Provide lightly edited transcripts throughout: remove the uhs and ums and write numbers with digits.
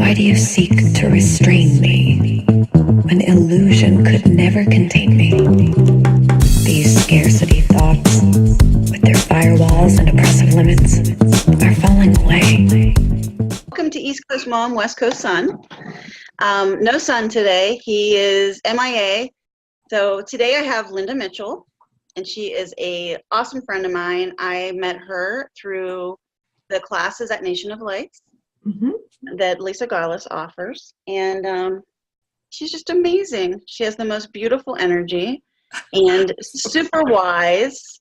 Why do you seek to restrain me when illusion could never contain me? These scarcity thoughts, with their firewalls and oppressive limits, are falling away. Welcome to East Coast Mom, West Coast Son. No son today. He is MIA. So today I have Linda Mitchel, and she is an awesome friend of mine. I met her through the classes at Nation of Lights that Lisa Garlis offers. And she's just amazing. She has the most beautiful energy and super wise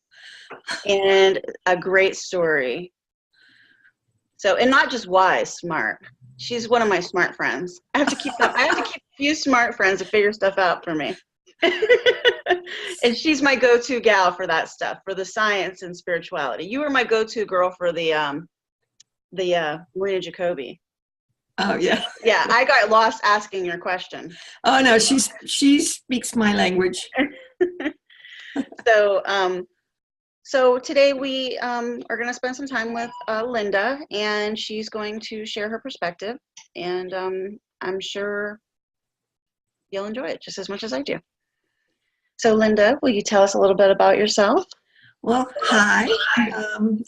and a great story. So, and not just wise, smart. She's one of my smart friends. I have to keep a few smart friends to figure stuff out for me. And she's my go-to gal for that stuff, for the science and spirituality. You were my go-to girl for the Marina Jacobi. Oh yeah. Yeah, I got lost asking your question. Oh no, she speaks my language. So today we are going to spend some time with Linda, and she's going to share her perspective, and I'm sure you'll enjoy it just as much as I do. So Linda, will you tell us a little bit about yourself? Well, hi,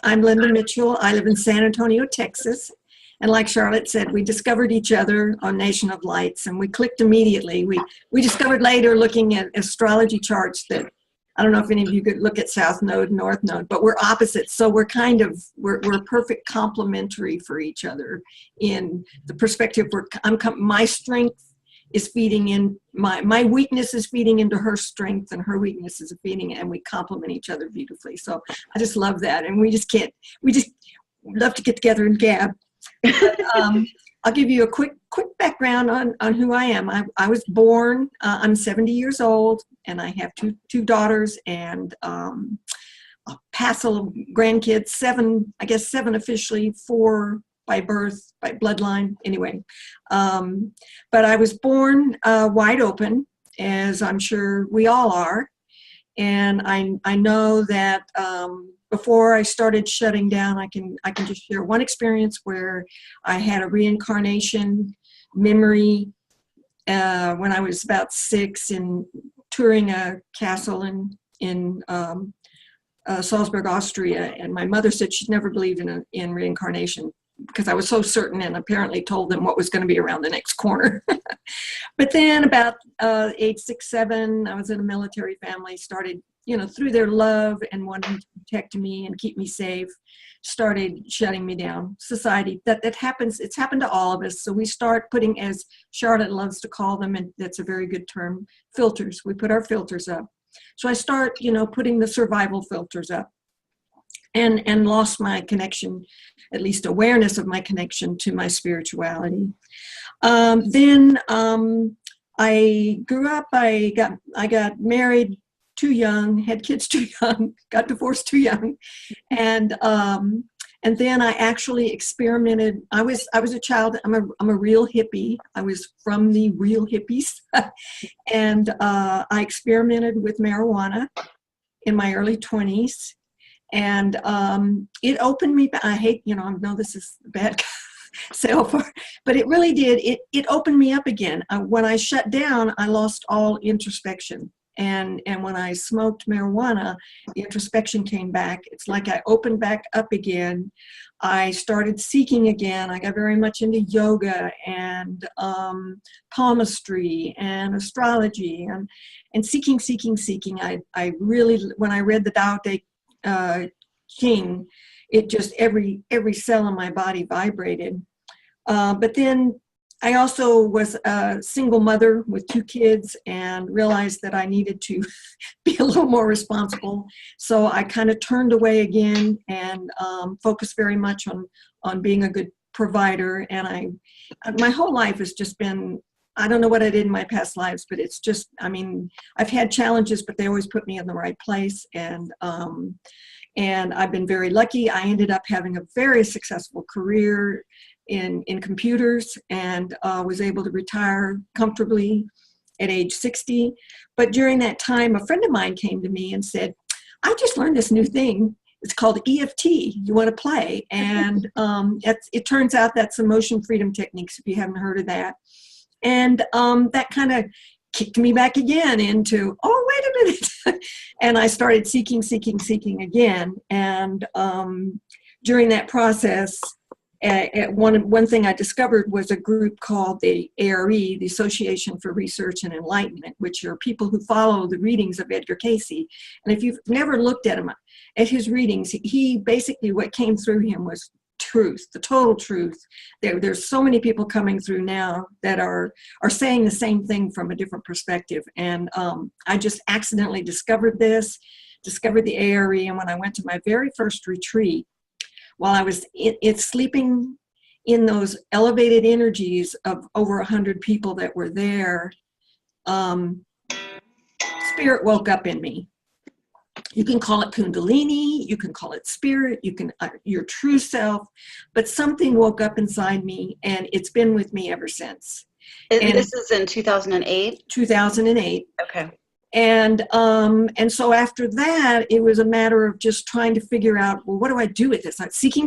I'm Linda Mitchel. I live in San Antonio, Texas. And like Charlotte said, we discovered each other on Nation of Lights, and we clicked immediately. We discovered later, looking at astrology charts, that I don't know if any of you could look at South Node, North Node, but we're opposites. So we're perfect complementary for each other in the perspective where my strength is feeding in, my weakness is feeding into her strength, and her weakness is feeding, and we complement each other beautifully. So I just love that. And we just love to get together and gab. But, I'll give you a quick background on who I am. I was born, I'm 70 years old, and I have two daughters and a passel of grandkids, seven officially, 4 by birth, by bloodline, anyway. But I was born wide open, as I'm sure we all are. And I know that before I started shutting down, I can just share one experience where I had a reincarnation memory when I was about 6 and touring a castle in Salzburg, Austria. And my mother said she'd never believed in reincarnation, because I was so certain, and apparently told them what was going to be around the next corner. But then about age 6, 7, I was in a military family, started, through their love and wanting to protect me and keep me safe, started shutting me down. Society, that happens, it's happened to all of us. So we start putting, as Charlotte loves to call them, and that's a very good term, filters. We put our filters up. So I start, putting the survival filters up. And lost my connection, at least awareness of my connection to my spirituality. Then I grew up, I got married too young, had kids too young, got divorced too young. And then I actually experimented. I was a child, I'm a real hippie. I was from the real hippies. And I experimented with marijuana in my early 20s. And it opened me, I know this is bad self, but it really did. It opened me up again. When I shut down, I lost all introspection. And when I smoked marijuana, the introspection came back. It's like I opened back up again. I started seeking again. I got very much into yoga and palmistry and astrology and seeking. I really, when I read the Tao Te King, it just every cell in my body vibrated. But then I also was a single mother with 2 kids and realized that I needed to be a little more responsible. So I kind of turned away again and focused very much on being a good provider. And my whole life has just been, I don't know what I did in my past lives, but it's just, I've had challenges, but they always put me in the right place. And I've been very lucky. I ended up having a very successful career in computers, and was able to retire comfortably at age 60. But during that time, a friend of mine came to me and said, I just learned this new thing. It's called EFT. You want to play. And it turns out that's emotion freedom techniques, if you haven't heard of that. And that kind of kicked me back again into, oh, wait a minute. And I started seeking again. And during that process, one thing I discovered was a group called the ARE, the Association for Research and Enlightenment, which are people who follow the readings of Edgar Cayce. And if you've never looked at him, at his readings, he basically, what came through him was truth, the total truth. There's so many people coming through now that are saying the same thing from a different perspective. And I just accidentally discovered the ARE. And when I went to my very first retreat, while I was sleeping in those elevated energies of over 100 people that were there, spirit woke up in me. You can call it Kundalini, you can call it spirit, you can your true self, but something woke up inside me, and it's been with me ever since. And this is in 2008? 2008. Okay. And so after that, it was a matter of just trying to figure out, well, what do I do with this? I'm seeking.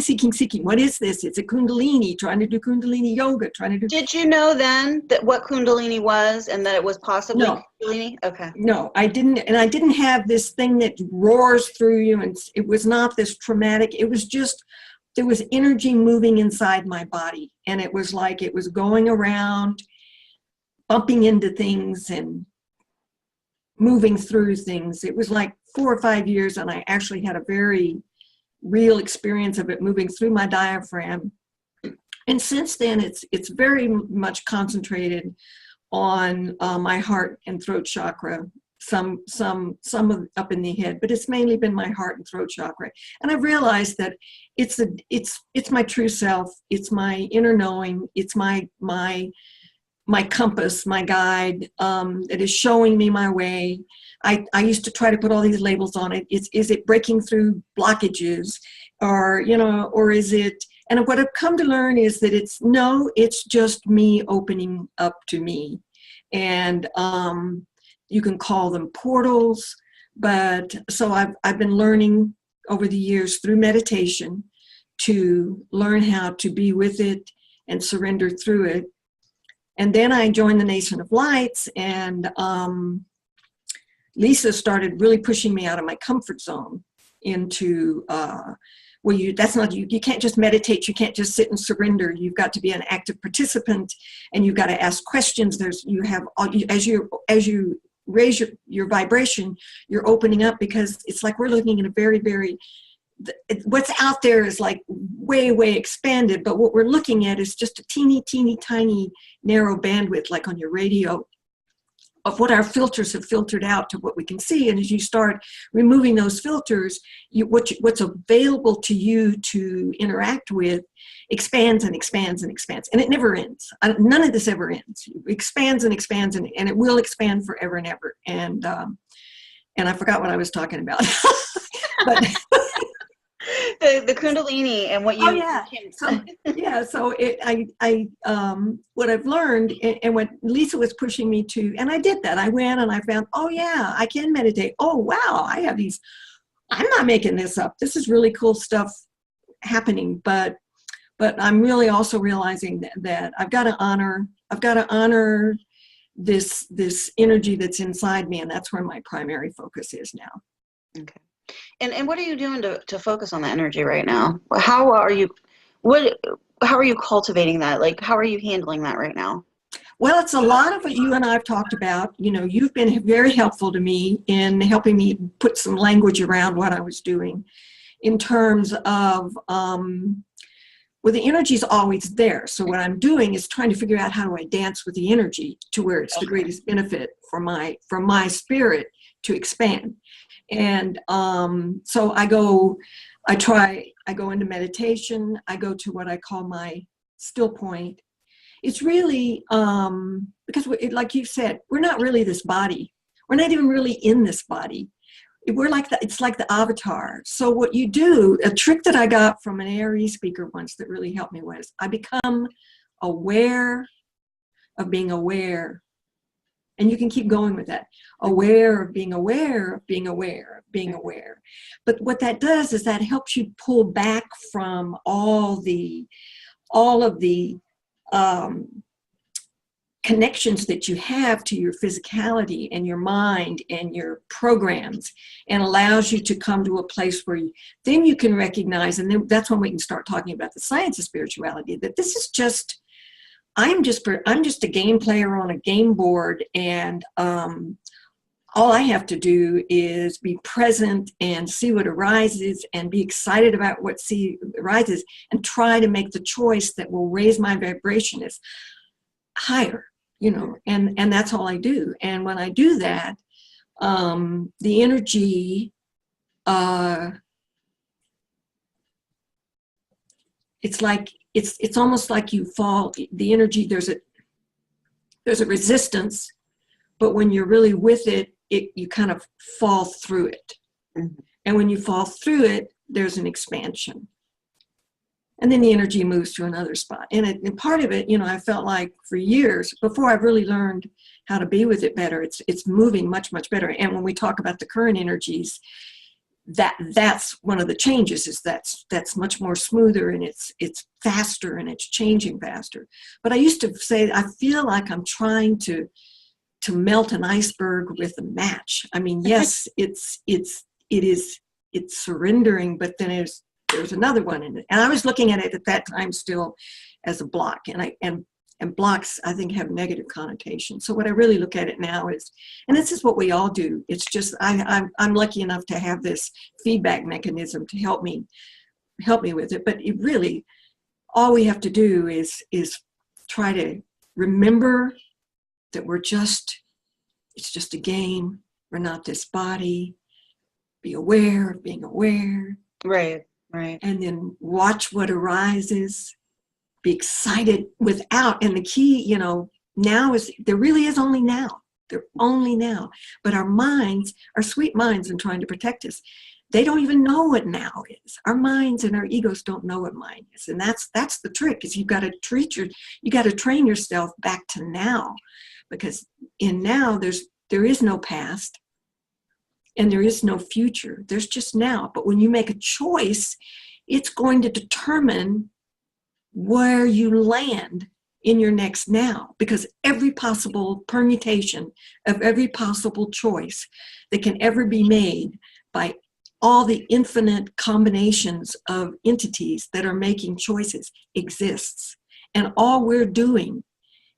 What is this? It's a Kundalini, trying to do Kundalini yoga, trying to do. Did you know then that what Kundalini was and that it was possibly No. Kundalini? Okay. No, I didn't. And I didn't have this thing that roars through you. And it was not this traumatic. It was just, there was energy moving inside my body. And it was like it was going around, bumping into things and moving through things. It was like 4 or 5 years, and I actually had a very real experience of it moving through my diaphragm. And since then, it's very much concentrated on my heart and throat chakra, some of up in the head, but it's mainly been my heart and throat chakra. And I've realized that it's my true self, it's my inner knowing, it's my compass, my guide, that is showing me my way. I used to try to put all these labels on it. Is it breaking through blockages, or is it? And what I've come to learn is that it's just me opening up to me, and you can call them portals. But so I've been learning over the years through meditation to learn how to be with it and surrender through it. And then I joined the Nation of Lights, and Lisa started really pushing me out of my comfort zone into, you can't just meditate, you can't just sit and surrender. You've got to be an active participant, and you've got to ask questions. As you raise your vibration, you're opening up, because it's like we're looking at a very, very, what's out there is like way, way expanded, but what we're looking at is just a teeny, tiny, narrow bandwidth, like on your radio, of what our filters have filtered out to what we can see. And as you start removing those filters, what's available to you to interact with expands and expands and expands, and it never ends. None of this ever ends. It expands and expands, and it will expand forever and ever. And I forgot what I was talking about. But the Kundalini and what you. Oh yeah. So what I've learned, and what Lisa was pushing me to, and I did that. I went and I found, oh yeah, I can meditate. Oh wow, I have these. I'm not making this up. This is really cool stuff happening. But I'm really also realizing that I've got to honor this energy that's inside me, and that's where my primary focus is now. Okay. And what are you doing to focus on that energy right now? How are you cultivating that? Like, how are you handling that right now? Well, it's a lot of what you and I have talked about. You've been very helpful to me in helping me put some language around what I was doing in terms of, the energy's always there. So what I'm doing is trying to figure out, how do I dance with the energy to where it's the greatest benefit for my spirit to expand. And so I go into meditation. I go to what I call my still point. It's really, because like you said, we're not really this body. We're not even really in this body. It's like the avatar. So what you do, a trick that I got from an ARE speaker once that really helped me was, I become aware of being aware. And you can keep going with that. Aware of being aware of being aware of being aware. But what that does is that helps you pull back from all of the connections that you have to your physicality and your mind and your programs, and allows you to come to a place where then you can recognize, and then that's when we can start talking about the science of spirituality, that this is just, I'm just a game player on a game board, and all I have to do is be present and see what arises and be excited about what arises and try to make the choice that will raise my vibration is higher, and that's all I do. And when I do that, the energy, it's almost like you fall, the energy, there's a resistance, but when you're really with it, you kind of fall through it. Mm-hmm. And when you fall through it, there's an expansion. And then the energy moves to another spot. And part of it, I felt like for years, before I've really learned how to be with it better, it's moving much, much better. And when we talk about the current energies, that's one of the changes, is that's much more smoother, and it's faster, and it's changing faster. But I used to say, I feel like I'm trying to melt an iceberg with a match. I mean, yes, it's surrendering, but then there's another one in it. And I was looking at it at that time still as a block, and blocks, I think, have negative connotations. So what I really look at it now is, and this is what we all do, it's just I'm lucky enough to have this feedback mechanism to help me with it. But it really, all we have to do is try to remember that it's just a game. We're not this body. Be aware of being aware. Right. And then watch what arises. Be excited without, and the key, now is, there really is only now. They're only now. But our minds, our sweet minds, in trying to protect us, they don't even know what now is. Our minds and our egos don't know what mind is. And that's the trick, is you got to train yourself back to now. Because in now, there is no past and there is no future. There's just now. But when you make a choice, it's going to determine where you land in your next now, because every possible permutation of every possible choice that can ever be made by all the infinite combinations of entities that are making choices exists. And all we're doing,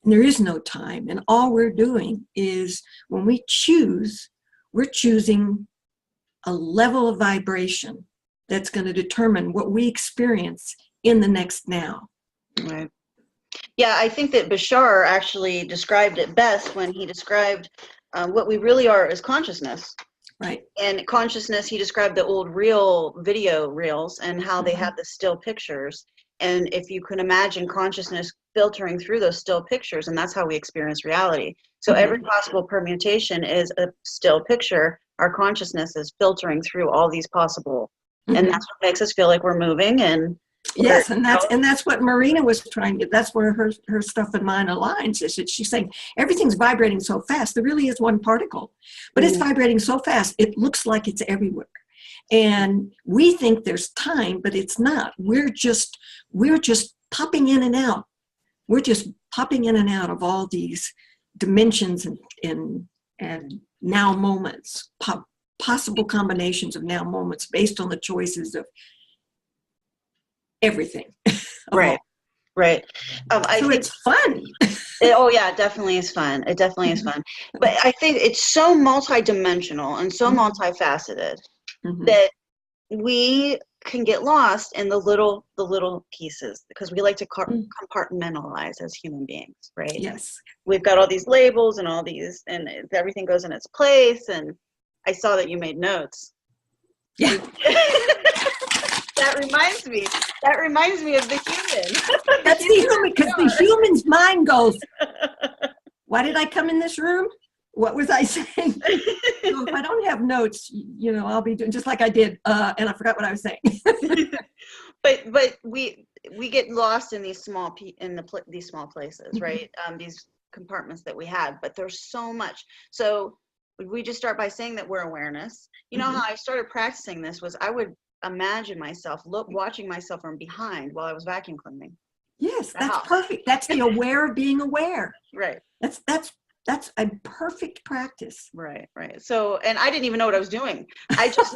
and there is no time, and all we're doing is, when we choose, we're choosing a level of vibration that's going to determine what we experience in the next now. Right. Yeah, I think that Bashar actually described it best when he described what we really are as consciousness. Right. And consciousness, he described the old video reels and how they had the still pictures. And if you can imagine consciousness filtering through those still pictures, and that's how we experience reality. So every possible permutation is a still picture. Our consciousness is filtering through all these possible, and that's what makes us feel like we're moving. And yes, and that's what Marina was trying to. That's where her stuff and mine aligns. Is that she's saying everything's vibrating so fast. There really is one particle, but it's vibrating so fast it looks like it's everywhere. And we think there's time, but it's not. We're just popping in and out. We're just popping in and out of all these dimensions and now moments, possible combinations of now moments based on the choices of everything. Right. So think it's fun. Oh yeah, it definitely is fun. It definitely is fun. But I think it's so multidimensional and so multifaceted that we can get lost in the little pieces, because we like to compartmentalize as human beings, right? Yes. We've got all these labels and all these, and everything goes in its place. And I saw that you made notes. Yeah. That reminds me of the human. That's the human, because the human's mind goes, why did I come in this room? What was I saying? So if I don't have notes, I'll be doing just like I did, and I forgot what I was saying. But we get lost in these small places, right? These compartments that we had, but there's so much. So we just start by saying that we're awareness. You know, how I started practicing this was I would imagine myself watching myself from behind while I was vacuum cleaning. Yes, that's perfect. That's the aware of being aware. Right. That's a perfect practice. Right. So, and I didn't even know what I was doing. I just,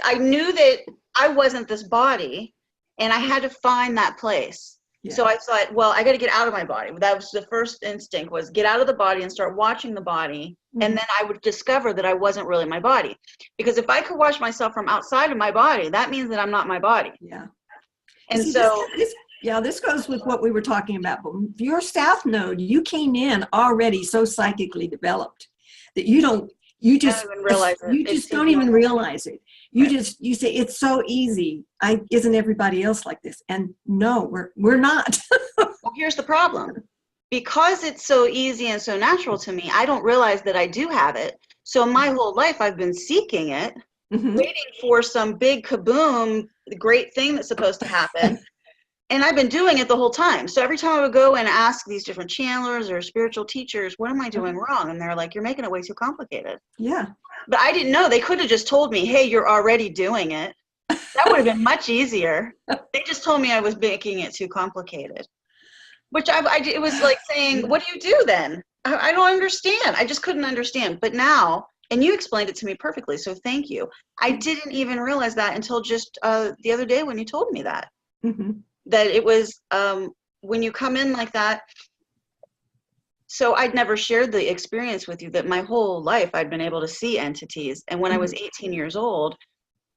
I knew that I wasn't this body, and I had to find that place. Yeah. So I thought, well, I got to get out of my body. That was the first instinct, was get out of the body and start watching the body. And then I would discover that I wasn't really my body. Because if I could watch myself from outside of my body, that means that I'm not my body. Yeah. And see, so, this goes with what we were talking about. But your South Node, you came in already so psychically developed that you just don't even realize it. You say it's so easy. Isn't everybody else like this? And no, we're not. Well, here's the problem. Because it's so easy and so natural to me, I don't realize that I do have it. So my whole life I've been seeking it, waiting for some big kaboom, great thing that's supposed to happen. And I've been doing it the whole time. So every time I would go and ask these different channelers or spiritual teachers, what am I doing wrong? And they're like, you're making it way too complicated. Yeah. But I didn't know. They could have just told me, hey, you're already doing it. That would have been much easier. They just told me I was making it too complicated. Which it was like saying, what do you do then? I don't understand. I just couldn't understand. But now, and you explained it to me perfectly, so thank you. I didn't even realize that until just the other day when you told me that. That it was when you come in like that. So I'd never shared the experience with you that my whole life I'd been able to see entities. And when I was 18 years old,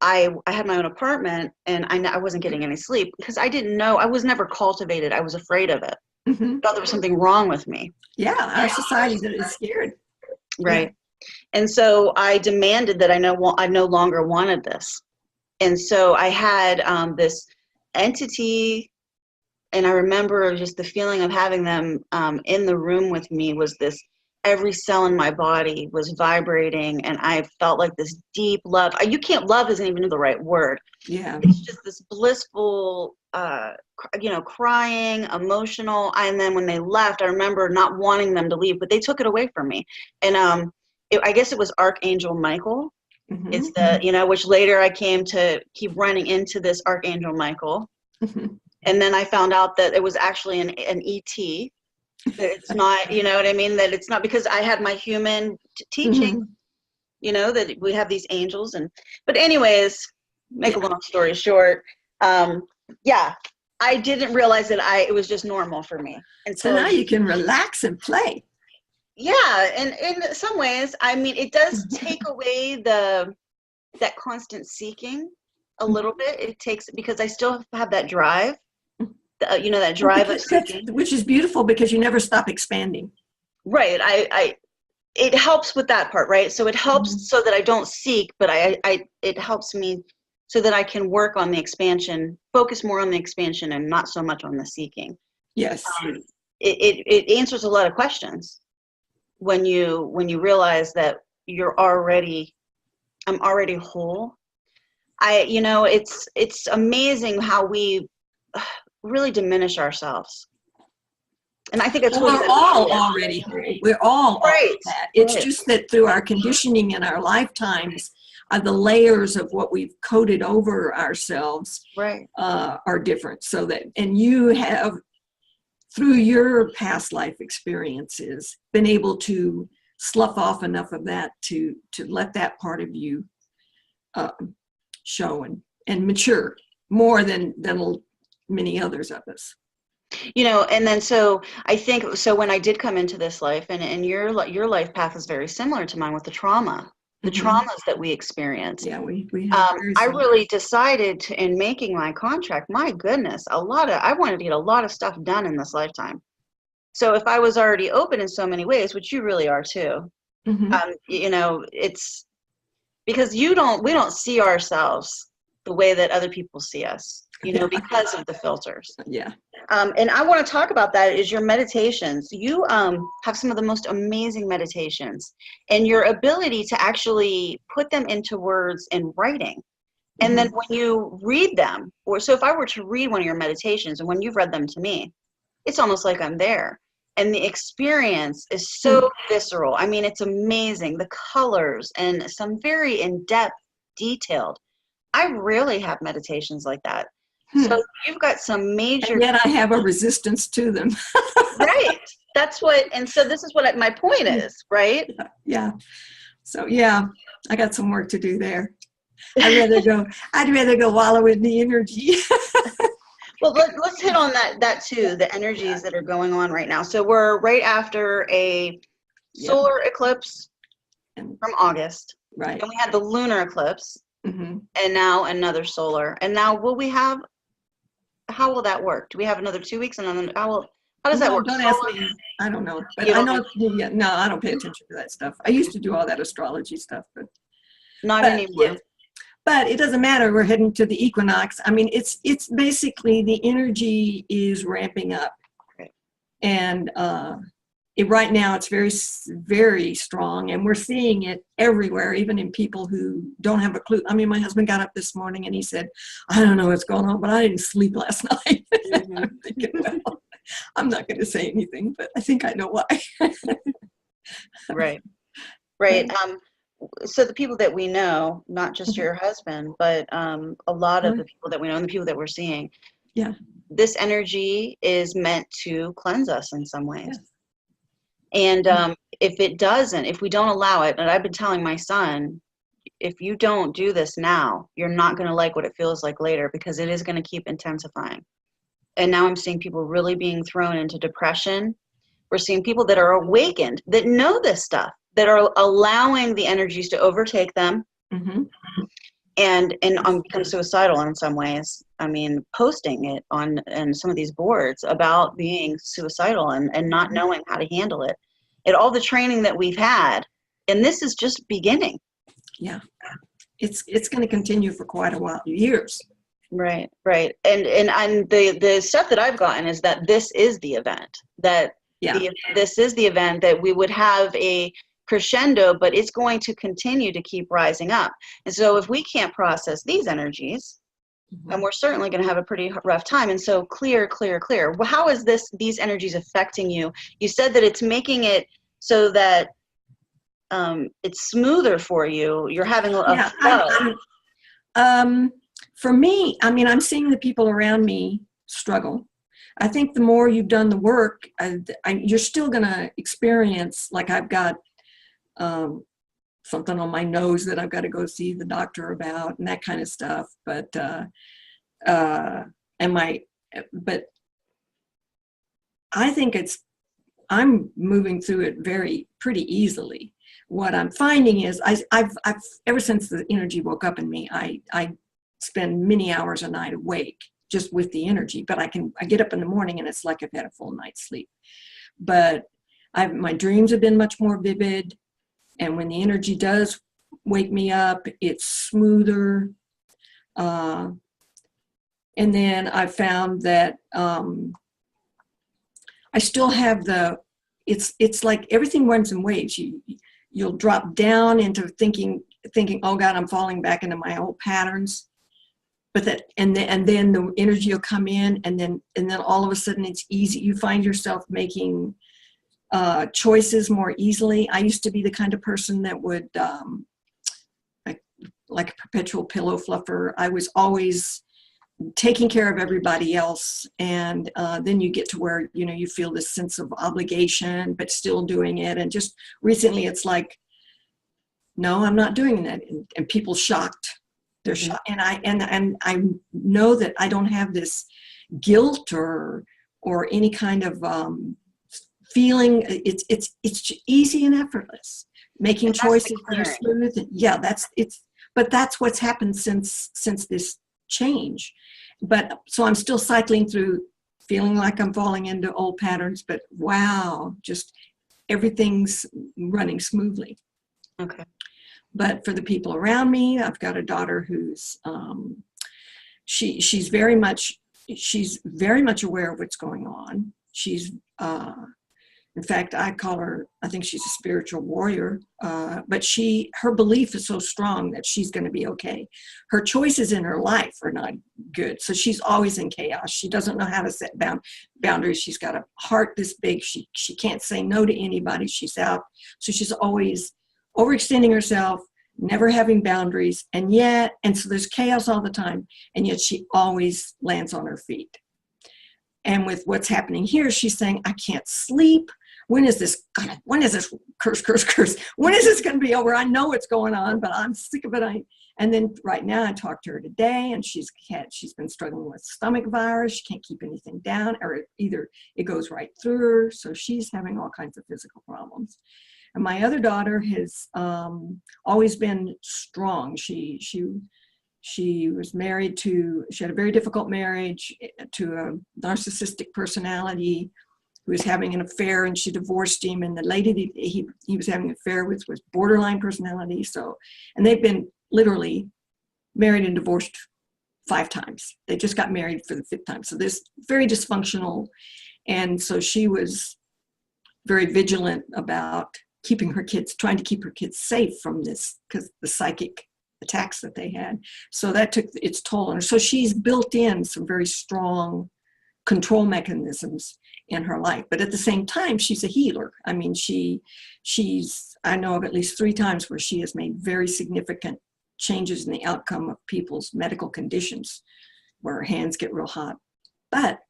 I had my own apartment, and I wasn't getting any sleep because I didn't know. I was never cultivated. I was afraid of it. I thought there was something wrong with me. Yeah, our society is scared. Right. Yeah. And so I demanded that I no longer wanted this. And so I had this entity, and I remember just the feeling of having them in the room with me was this. Every cell in my body was vibrating, and I felt like this deep love. Love isn't even the right word. Yeah. It's just this blissful, crying, emotional. And then when they left, I remember not wanting them to leave, but they took it away from me. And I guess it was Archangel Michael. It's which later I came to keep running into this Archangel Michael. And then I found out that it was actually an ET. That it's not, you know what I mean? That it's not, because I had my human teaching, that we have these angels. But anyways, make a long story short, I didn't realize that it was just normal for me. And so now you can relax and play. Yeah. And in some ways, I mean, it does take away that constant seeking a little bit. It takes, because I still have that drive. That drive of seeking. Which is beautiful because you never stop expanding. Right. It helps with that part, right? So it helps so that I don't seek, but it helps me so that I can work on the expansion, focus more on the expansion and not so much on the seeking. Yes. It answers a lot of questions when you realize that I'm already whole. It's amazing how we really diminish ourselves. And I think it's we're all already whole. We're all right. That. It's just that through our conditioning in our lifetimes, the layers of what we've coded over ourselves are different. So that, and you have, through your past life experiences, been able to slough off enough of that to let that part of you show and mature more than many others of us. And then so I think, so when I did come into this life, and your life path is very similar to mine with the trauma, the traumas that we experience. Yeah, we have I really decided in making my contract, my goodness, I wanted to get a lot of stuff done in this lifetime. So if I was already open in so many ways, which you really are too, it's because we don't see ourselves the way that other people see us. Because of the filters. Yeah. And I want to talk about that is your meditations. You have some of the most amazing meditations, and your ability to actually put them into words in writing. And then when you read them, so if I were to read one of your meditations, and when you've read them to me, it's almost like I'm there. and the experience is so visceral. I mean, it's amazing. The colors and some very in-depth, detailed. I rarely have meditations like that. So you've got some major. And yet I have a resistance to them. Right. That's what, and so this is what my point is, right? Yeah. So yeah, I got some work to do there. I'd rather go wallow in the energy. Well, let's hit on that too, the energies that are going on right now. So we're right after a solar eclipse from August. Right. And we had the lunar eclipse. Mm-hmm. And now another solar. And now how will that work? Do we have another 2 weeks? And then how does that work? Don't ask me. I don't know. But I know, no, I don't pay attention to that stuff. I used to do all that astrology stuff, but not anymore. Yeah. But it doesn't matter. We're heading to the equinox. I mean, it's basically the energy is ramping up. Right. And right now it's very, very strong, and we're seeing it everywhere, even in people who don't have a clue. I mean, my husband got up this morning and he said, I don't know what's going on, but I didn't sleep last night. Mm-hmm. I'm thinking, well, I'm not going to say anything, but I think I know why. Right. So the people that we know, not just your husband, but a lot of the people that we know and the people that we're seeing, this energy is meant to cleanse us in some ways. Yes. And if we don't allow it, and I've been telling my son, if you don't do this now, you're not going to like what it feels like later, because it is going to keep intensifying. And now I'm seeing people really being thrown into depression. We're seeing people that are awakened, that know this stuff, that are allowing the energies to overtake them, and become suicidal in some ways. I mean, posting it on some of these boards about being suicidal and not knowing how to handle it. And all the training that we've had, and this is just beginning. Yeah. It's going to continue for quite a while, years. Right. And the stuff that I've gotten is that this is the event, this is the event that we would have a crescendo, but it's going to continue to keep rising up. And so if we can't process these energies, and we're certainly going to have a pretty rough time. And so clear. Well, how is these energies affecting you? You said that it's making it so that it's smoother for you. You're having a flow. For me, I mean, I'm seeing the people around me struggle. I think the more you've done the work, you're still going to experience, like I've got something on my nose that I've got to go see the doctor about and that kind of stuff. But I think I'm moving through it pretty easily. What I'm finding is I've ever since the energy woke up in me, I spend many hours a night awake just with the energy, but I get up in the morning and it's like I've had a full night's sleep. But my dreams have been much more vivid. And when the energy does wake me up, it's smoother. And then I found that I still have it's like everything runs in waves. You'll drop down into thinking, oh God, I'm falling back into my old patterns. But and then the energy will come in, and then all of a sudden it's easy. You find yourself making choices more easily. I used to be the kind of person that would, like a perpetual pillow fluffer. I was always taking care of everybody else. And then you get to where, you feel this sense of obligation, but still doing it. And just recently it's like, no, I'm not doing that. And people shocked. They're shocked. And I know that I don't have this guilt or any kind of feeling. It's easy and effortless. Making choices that are smooth. Yeah, but that's what's happened since this change. But so I'm still cycling through, feeling like I'm falling into old patterns, but wow, just everything's running smoothly. Okay. But for the people around me, I've got a daughter who's she's very much aware of what's going on. In fact, I call her, I think she's a spiritual warrior, but her belief is so strong that she's going to be okay. Her choices in her life are not good. So she's always in chaos. She doesn't know how to set boundaries. She's got a heart this big. She can't say no to anybody. She's out. So she's always overextending herself, never having boundaries. And so there's chaos all the time. And yet she always lands on her feet. And with what's happening here, she's saying, I can't sleep. When is this curse? When is this going to be over? I know what's going on, but I'm sick of it. And then right now I talked to her today, and she's been struggling with stomach virus. She can't keep anything down, or either it goes right through her. So she's having all kinds of physical problems. And my other daughter has always been strong. She was married she had a very difficult marriage to a narcissistic personality who was having an affair, and she divorced him. And the lady that he was having an affair with was borderline personality. So, and they've been literally married and divorced 5 times. They just got married for the 5th time. So this very dysfunctional. And so she was very vigilant about trying to keep her kids safe from this, because the psychic attacks that they had. So that took its toll on her. So she's built in some very strong control mechanisms in her life. But at the same time, she's a healer. I mean, I know of at least 3 times where she has made very significant changes in the outcome of people's medical conditions, where her hands get real hot. But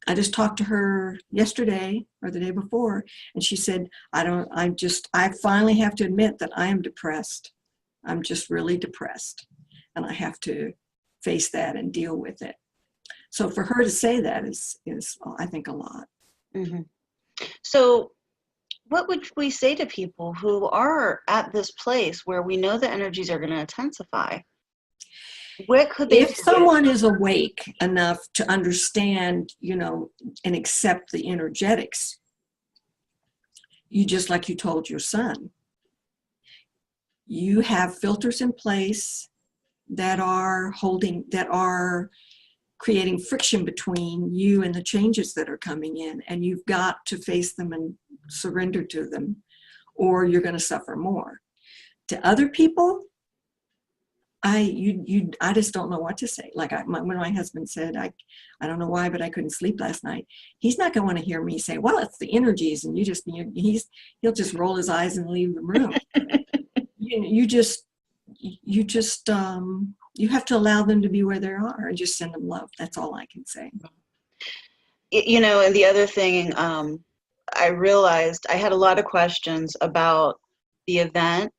I just talked to her yesterday or the day before, and she said, I finally have to admit that I am depressed. I'm just really depressed, and I have to face that and deal with it. So for her to say that is I think, a lot. Mm-hmm. So what would we say to people who are at this place where we know the energies are going to intensify? What could they do? If someone is awake enough to understand, and accept the energetics, just like you told your son, you have filters in place that are creating friction between you and the changes that are coming in, and you've got to face them and surrender to them, or you're going to suffer more. To other people, I just don't know what to say. Like when my husband said, I don't know why, but I couldn't sleep last night. He's not going to want to hear me say, well, it's the energies, and he'll just roll his eyes and leave the room. You have to allow them to be where they are and just send them love. That's all I can say. And the other thing, I realized I had a lot of questions about the event.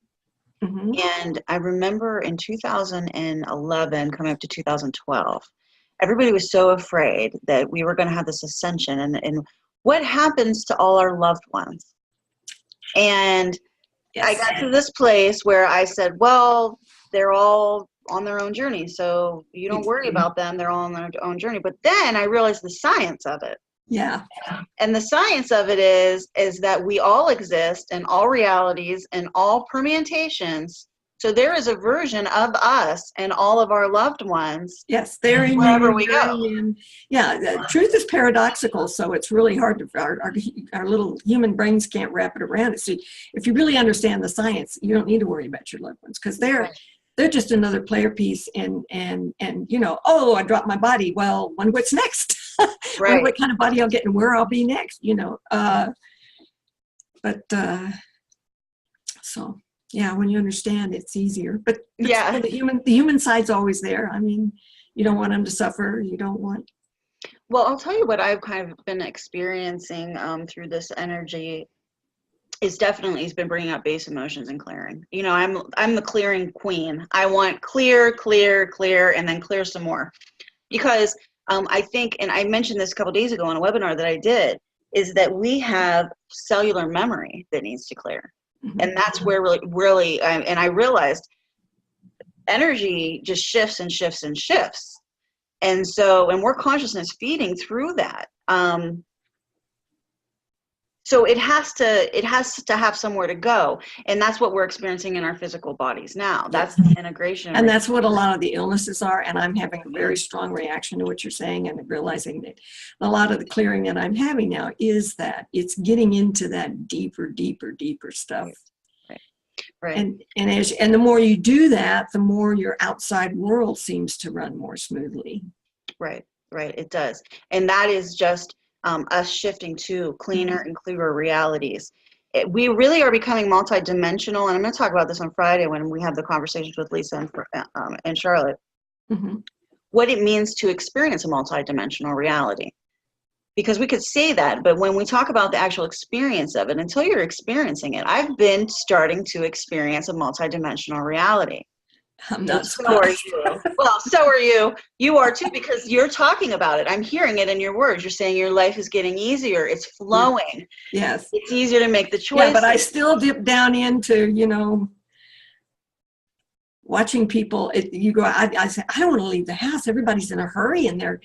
Mm-hmm. And I remember in 2011, coming up to 2012, everybody was so afraid that we were going to have this ascension, and what happens to all our loved ones. And yes. I got to this place where I said, well, they're all on their own journey, so you don't worry about them. They're all on their own journey. But then I realized the science of it. Yeah. And the science of it is that we all exist in all realities and all permutations. So there is a version of us and all of our loved ones. Yes, they're in wherever we go. Yeah, truth is paradoxical, so it's really hard to our little human brains can't wrap it around it. So if you really understand the science, you don't need to worry about your loved ones, because they're just another player piece, and oh, I dropped my body. Well, what's next? Right. What kind of body I'll get and where I'll be next, so yeah, when you understand, it's easier. But yeah, the human side's always there. I mean, you don't want them to suffer. You don't want. Well, I'll tell you what I've kind of been experiencing through this energy is definitely has been bringing up base emotions and clearing. I'm the clearing queen. I want clear, and then clear some more, because I think, and I mentioned this a couple days ago on a webinar that I did, is that we have cellular memory that needs to clear. Mm-hmm. And that's where really, and I realized energy just shifts and shifts and shifts. And so, and we're consciousness feeding through that. So it has to have somewhere to go. And that's what we're experiencing in our physical bodies now. That's the integration. And that's what a lot of the illnesses are. And I'm having a very strong reaction to what you're saying, and realizing that a lot of the clearing that I'm having now is that it's getting into that deeper stuff. Right. And the more you do that, the more your outside world seems to run more smoothly. Right. It does. And that is just us shifting to cleaner and clearer realities. We really are becoming multidimensional, and I'm going to talk about this on Friday when we have the conversations with Lisa and Charlotte. What it means to experience a multidimensional reality. Because we could say that, but when we talk about the actual experience of it, until you're experiencing it, I've been starting to experience a multidimensional reality. I'm not so are you. Well, so are you. You are too, because you're talking about it. I'm hearing it in your words. You're saying your life is getting easier. It's flowing. Yes. It's easier to make the choice. Yeah, but I still dip down into, watching people. I say, I don't want to leave the house. Everybody's in a hurry, and they're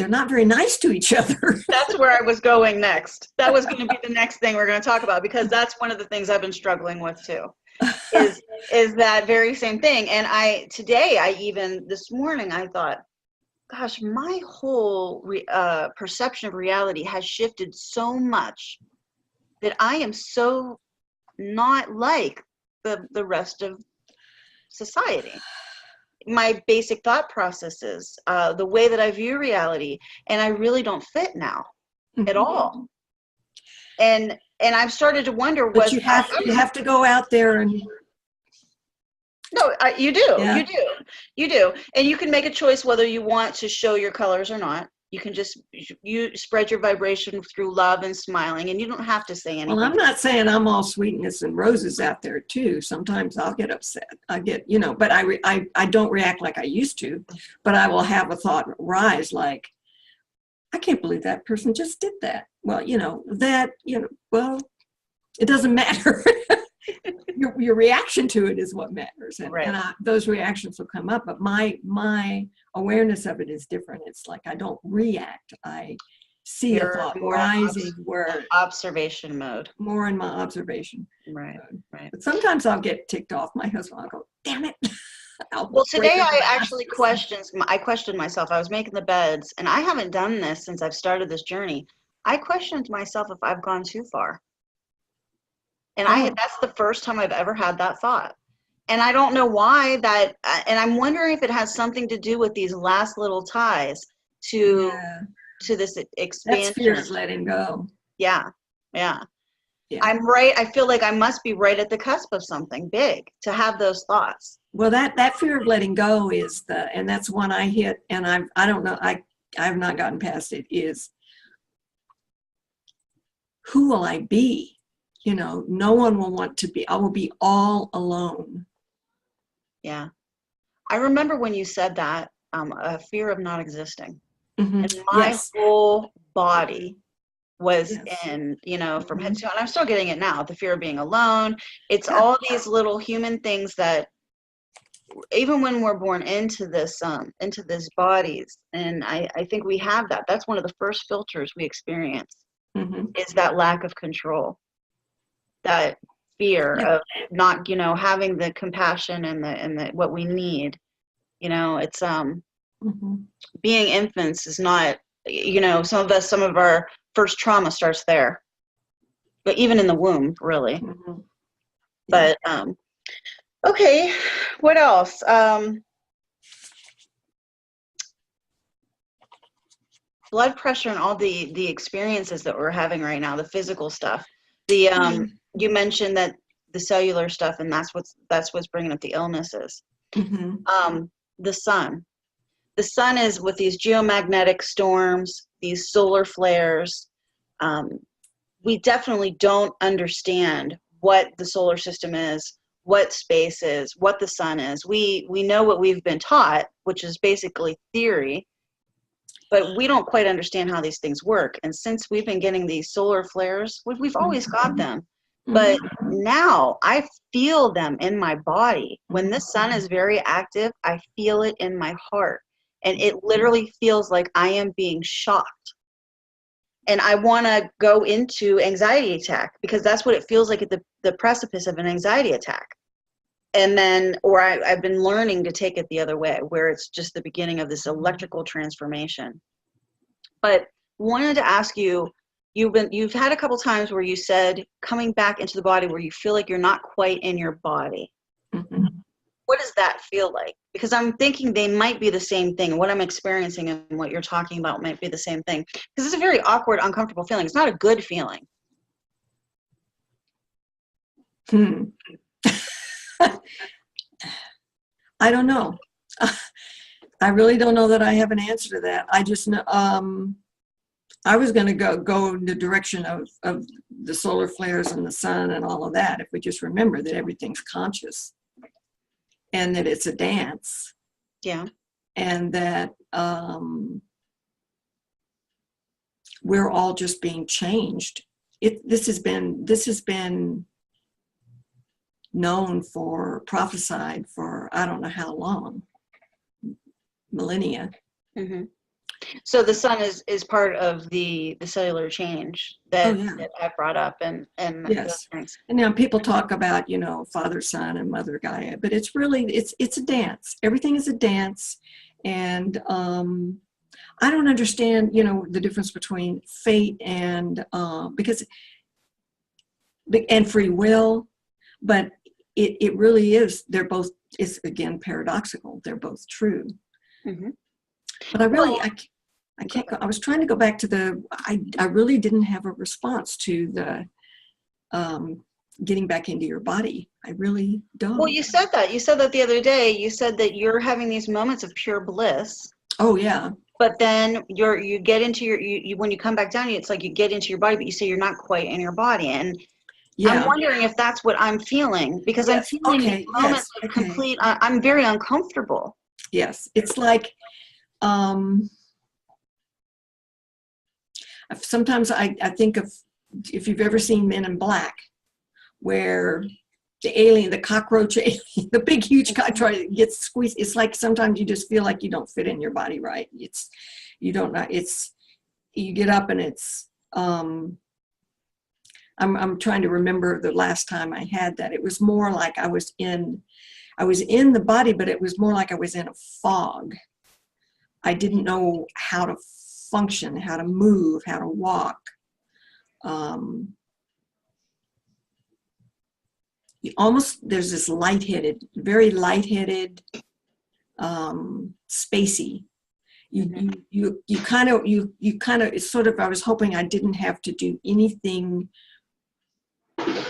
not very nice to each other. That's where I was going next. That was going to be the next thing we're going to talk about, because that's one of the things I've been struggling with too. Is that very same thing. And this morning I thought, gosh, my whole perception of reality has shifted so much that I am so not like the rest of society. My basic thought processes, the way that I view reality, and I really don't fit now at all. And I've started to wonder, but you have to go out there and. No, you do. Yeah. You do. And you can make a choice whether you want to show your colors or not. You can you spread your vibration through love and smiling, and you don't have to say anything. Well, I'm not saying I'm all sweetness and roses out there too. Sometimes I'll get upset. I get, but I don't react like I used to, but I will have a thought rise like, I can't believe that person just did that. Well, well, it doesn't matter. Your reaction to it is what matters, and those reactions will come up. But my awareness of it is different. It's like I don't react. I see a thought rising. Where observation mode. More in my observation. Right. But sometimes I'll get ticked off. My husband, I'll go, damn it. Well, today I actually questioned myself. I was making the beds, and I haven't done this since I've started this journey. I questioned myself if I've gone too far. And that's the first time I've ever had that thought. And I don't know why that, and I'm wondering if it has something to do with these last little ties to this expansion. That's fear of letting go. Yeah. I'm right. I feel like I must be right at the cusp of something big to have those thoughts. Well, that fear of letting go is and that's one I hit, and I don't know, I have not gotten past it, is who will I be? No one will want to be, I will be all alone. Yeah. I remember when you said that, a fear of not existing. And my whole body was in, from head to toe, and I'm still getting it now, the fear of being alone. It's all these little human things that, even when we're born into this bodies, and I think we have that. That's one of the first filters we experience, is that lack of control. That fear of not, having the compassion and the what we need. It's being infants is not, some of our first trauma starts there, but even in the womb, really. But okay, what else? Blood pressure and all the experiences that we're having right now, the physical stuff. You mentioned that the cellular stuff, and that's what's bringing up the illnesses. The sun is with these geomagnetic storms, these solar flares. We definitely don't understand what the solar system is, what space is, what the sun is. We know what we've been taught, which is basically theory, but we don't quite understand how these things work. And since we've been getting these solar flares, we've always got them. But now I feel them in my body. When the sun is very active, I feel it in my heart. And it literally feels like I am being shocked. and I want to go into anxiety attack because that's what it feels like at the precipice of an anxiety attack. And then, or I've been learning to take it the other way, where it's just the beginning of this electrical transformation. But wanted to ask you, you've had a couple times where you said coming back into the body where you feel like you're not quite in your body. Mm-hmm. What does that feel like? Because I'm thinking they might be the same thing. What I'm experiencing and what you're talking about might be the same thing. Because it's a very awkward, uncomfortable feeling. It's not a good feeling. I don't know. I really don't know that I have an answer to that. I just know I was going to go in the direction of the solar flares and the sun and all of that if we just remember that everything's conscious and that it's a dance. Yeah. And that we're all just being changed. This has been known for, prophesied for, I don't know how long, millennia. Mm-hmm. So the sun is part of the cellular change that, that I brought up, and yes. And now people talk about, you know, Father, Son, and Mother Gaia, but it's really it's a dance. Everything is a dance, and I don't understand, you know, the difference between fate and and free will, but it really is. They're both. It's again paradoxical. They're both true. Mm-hmm. But I really, I can't go. I was trying to go back to I really didn't have a response to the getting back into your body. I really don't. Well, you said that the other day. You said that you're having these moments of pure bliss. Oh yeah. But then you get into you when you come back down, it's like you get into your body, but you say you're not quite in your body. And yeah. I'm wondering if that's what I'm feeling, because I'm feeling these moments of complete, I'm very uncomfortable. Yes, it's like, sometimes I think of, if you've ever seen Men in Black, where the alien, the cockroach alien, the big huge cockroach gets squeezed. It's like sometimes you just feel like you don't fit in your body right. You don't know, you get up and it's, I'm trying to remember the last time I had that. It was more like I was in the body, but it was more like I was in a fog. I didn't know how to function, how to move, how to walk. There's this lightheaded, very lightheaded, spacey. You kind of, it's sort of, I was hoping I didn't have to do anything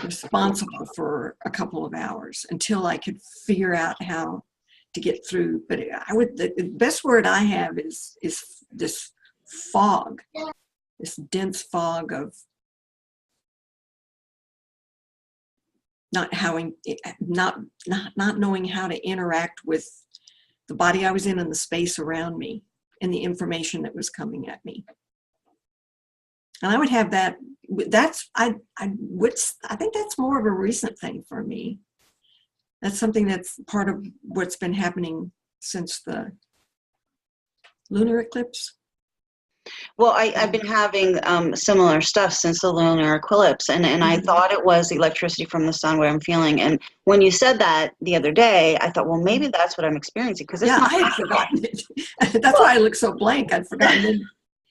responsible for a couple of hours until I could figure out how to get through. But the best word I have is this fog, this dense fog of not knowing how to interact with the body I was in and the space around me and the information that was coming at me. And I would have that. I think that's more of a recent thing for me. That's something that's part of what's been happening since the lunar eclipse. Well, I've been having similar stuff since the lunar eclipse, and I thought it was electricity from the sun, what I'm feeling. And when you said that the other day, I thought, well, maybe that's what I'm experiencing, because it's not. I had forgotten it. That's why I look so blank. I'd forgotten it.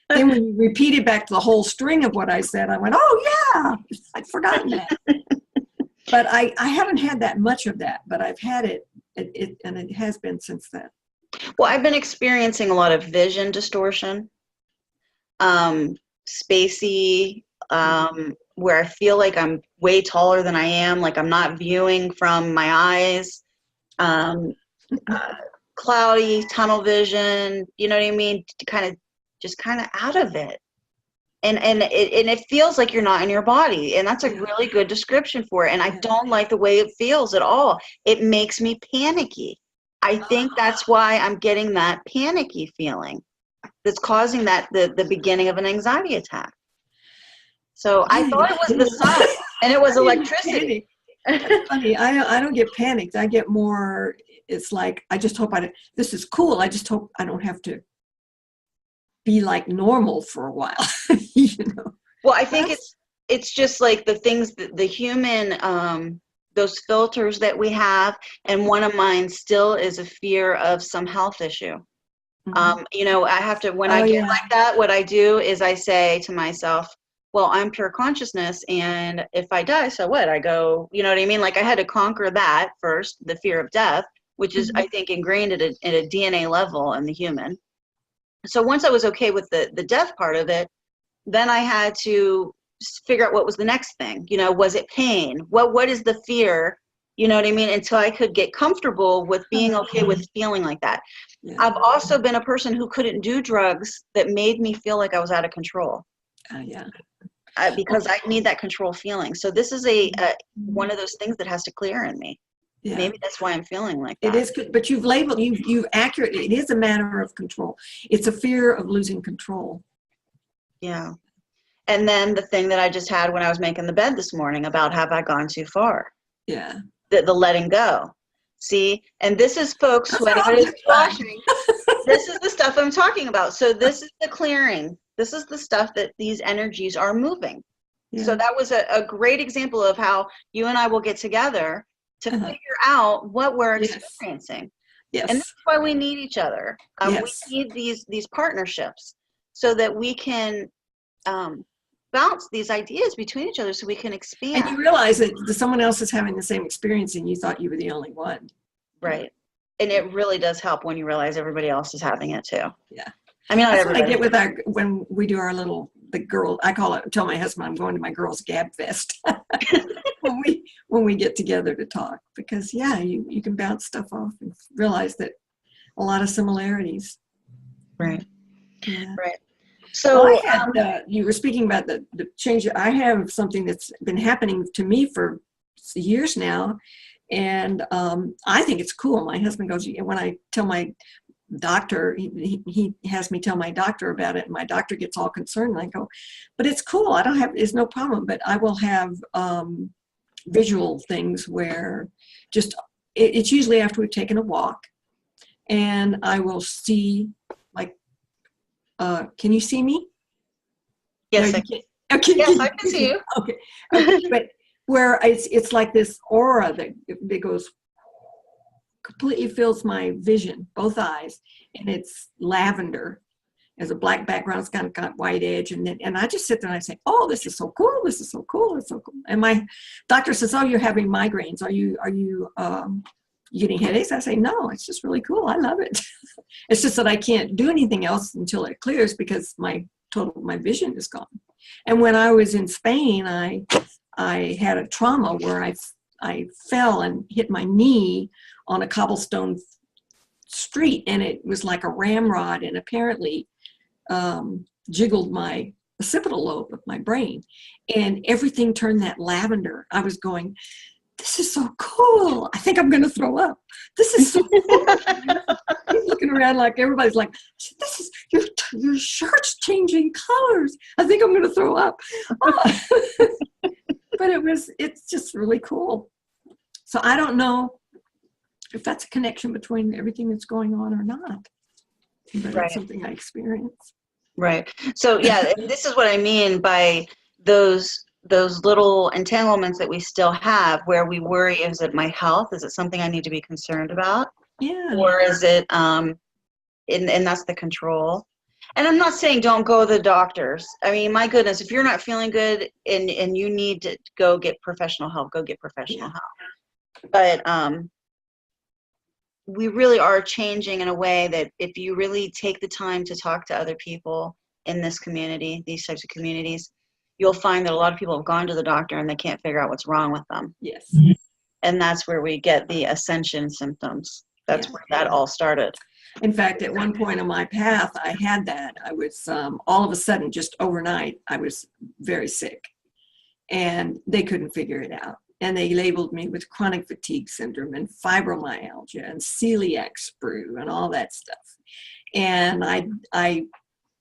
Then when you repeated back the whole string of what I said, I went, oh yeah, I'd forgotten that. But I haven't had that much of that, but I've had it, and it has been since then. Well, I've been experiencing a lot of vision distortion, spacey, where I feel like I'm way taller than I am, like I'm not viewing from my eyes, cloudy, tunnel vision, you know what I mean? Just kind of out of it. And it feels like you're not in your body. And that's a really good description for it. And I don't like the way it feels at all. It makes me panicky. I think that's why I'm getting that panicky feeling that's causing that the beginning of an anxiety attack. So I thought it was the sun and it was electricity. That's funny. I don't get panicked. I get more, it's like, I just hope this is cool. I just hope I don't have to be like normal for a while, you know. Well, I think it's just like the things that the human, those filters that we have, and one of mine still is a fear of some health issue. You know, I have to, when I get like that, what I do is I say to myself, well, I'm pure consciousness, and if I die, so what? I go, you know what I mean? Like I had to conquer that first, the fear of death, which is, I think, ingrained at a DNA level in the human. So once I was okay with the death part of it, then I had to figure out what was the next thing. You know, was it pain? What is the fear? You know what I mean? Until I could get comfortable with being okay with feeling like that. Yeah. I've also been a person who couldn't do drugs that made me feel like I was out of control. Yeah. Because I need that control feeling. So this is one of those things that has to clear in me. Yeah. Maybe that's why I'm feeling like that. It is good, but you've labeled, you've accurately, it is a matter of control. It's a fear of losing control. Yeah. And then the thing that I just had when I was making the bed this morning about, have I gone too far? Yeah. The letting go. See, and this is, folks, who anybody's watching, this is the stuff I'm talking about. So this is the clearing. This is the stuff that these energies are moving. Yeah. So that was a great example of how you and I will get together to figure out what we're experiencing. Yes. And that's why we need each other. We need these partnerships so that we can bounce these ideas between each other so we can expand. And you realize that someone else is having the same experience and you thought you were the only one. Right. And it really does help when you realize everybody else is having it too. Yeah. I mean, not that's everybody. what I get with when we do our the girl, I tell my husband I'm going to my girls' gab fest when we get together to talk, because you can bounce stuff off and realize that a lot of similarities. Right. Yeah. Right. So I had, you were speaking about the change. I have something that's been happening to me for years now, and I think it's cool. My husband goes, when I tell my doctor, he has me tell my doctor about it, and my doctor gets all concerned, and I go, but it's cool. It's no problem, but I will have visual things where it's usually after we've taken a walk, and I will see, like, can you see me? Yes, no, I can. Okay, yes, I can see you. Okay, but where it's like this aura that goes, completely fills my vision, both eyes, and it's lavender. There's a black background, it's kind of got white edge, and I just sit there and I say, oh, this is so cool, this is so cool, it's so cool. And my doctor says, oh, you're having migraines. Are you getting headaches? I say, no, it's just really cool. I love it. It's just that I can't do anything else until it clears because my vision is gone. And when I was in Spain, I had a trauma where I fell and hit my knee on a cobblestone street, and it was like a ramrod, and apparently jiggled my occipital lobe of my brain, and everything turned that lavender. I was going, this is so cool. I think I'm going to throw up. This is so cool. He's looking around like everybody's like, this is your shirt's changing colors. I think I'm going to throw up. Oh. But it's just really cool. So I don't know if that's a connection between everything that's going on or not. But right. It's something I experience. Right. So yeah, this is what I mean by those little entanglements that we still have where we worry, is it my health? Is it something I need to be concerned about? Yeah. Or is it, and that's the control. And I'm not saying don't go to the doctors. I mean, my goodness, if you're not feeling good and you need to go get professional help, go get professional help. But we really are changing in a way that if you really take the time to talk to other people in this community, these types of communities, you'll find that a lot of people have gone to the doctor and they can't figure out what's wrong with them. Yes. And that's where we get the ascension symptoms. That's where that all started. In fact, at one point on my path, I had that. I was, all of a sudden, just overnight, I was very sick. And they couldn't figure it out. And they labeled me with chronic fatigue syndrome and fibromyalgia and celiac sprue and all that stuff. And I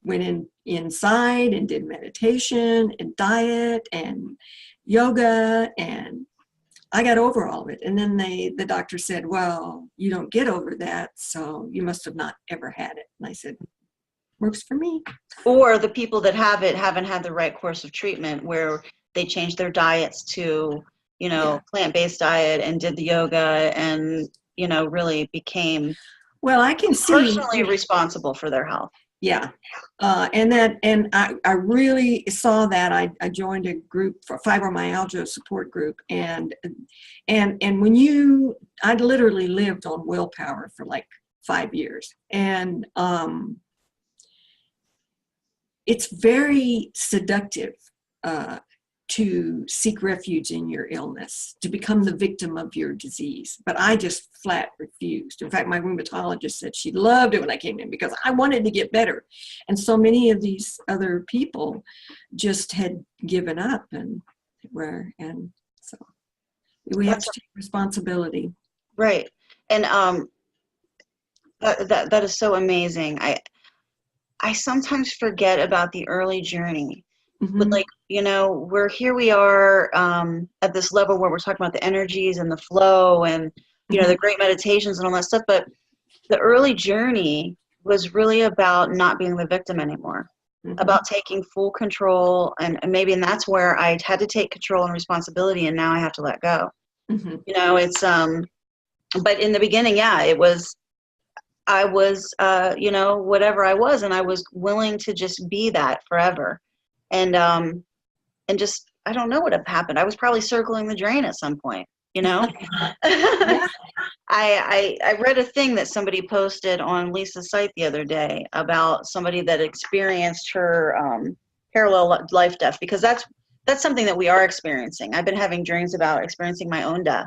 went inside and did meditation and diet and yoga, and I got over all of it. And then the doctor said, well, you don't get over that, so you must have not ever had it. And I said, works for me. Or the people that have it haven't had the right course of treatment where they changed their diets to, plant-based diet and did the yoga and, really became Well, I can see personally responsible for their health. Yeah. And I really saw that. I joined a group for fibromyalgia support group, and when I literally lived on willpower for like 5 years, and it's very seductive to seek refuge in your illness, to become the victim of your disease. But I just flat refused. In fact, my rheumatologist said she loved it when I came in because I wanted to get better. And so many of these other people just had given up and so we have to take responsibility. Right. And that is so amazing. I sometimes forget about the early journey. Mm-hmm. But we are at this level where we're talking about the energies and the flow and, the great meditations and all that stuff. But the early journey was really about not being the victim anymore, about taking full control. And that's where I had to take control and responsibility. And now I have to let go. Mm-hmm. It's, but in the beginning, I was, whatever I was, and I was willing to just be that forever. And just, I don't know what had happened. I was probably circling the drain at some point, Yeah. I read a thing that somebody posted on Lisa's site the other day about somebody that experienced her parallel life death, because that's something that we are experiencing. I've been having dreams about experiencing my own death